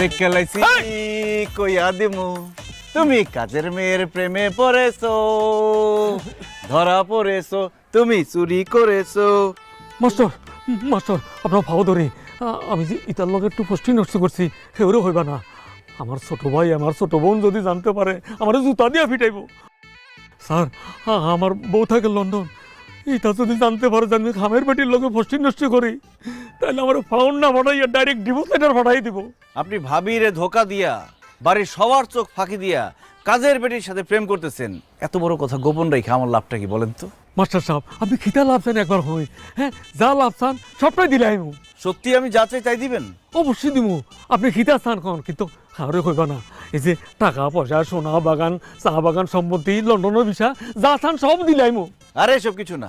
দেখে লাইছি কইয়া দিমু তুমি কাজের মেয়ের প্রেমে পড়েছো, ধরা পড়েছো, তুমি চুরি করেছো। মাস্টার মাস্টার আপনার ভাও ধরে আমি যে ইতার লগে একটু পুষ্টি নষ্ট করছি সেওরে হইবা না। আমার ছোট ভাই আমার ছোট বোন যদি জানতে পারে আমার জুতা দিয়ে ফিটাইব। স্যার আমার বউ থাকে লন্ডন, এটা যদি জানতে পারে যে আমি খামের পেটির লগে পুষ্টি নষ্ট করি তাহলে আমার ফাউন্ড না ফাটাইয়া ডাইরেক্ট ডিভোর্স লেটার ফাটাই দিব। আপনি ভাবিরে ধোকা দিয়া বাড়ির সবার চোখ ফাঁকি দিয়া কাজের বেটির সাথে প্রেম করতেছেন, এত বড় কথা গোপন রেখে আমার লাভটা কি বলেন তো? মাস্টার সাহেব আপনি খিতা লাভ চান একবার হই, হ্যাঁ যা লাভ চান সবটাই দিলাই। সত্যি আমি যা চাই তাই দিবেন? অবশ্যই দিব। আপনি খিতা চান কন কিন্তু কাউরে কইবা না। এই যে টাকা পয়সা সোনা বাগান চা বাগান সম্পত্তি লন্ডনের ভিসা যা চান সব দিলাইমু। আরে এসব কিছু না,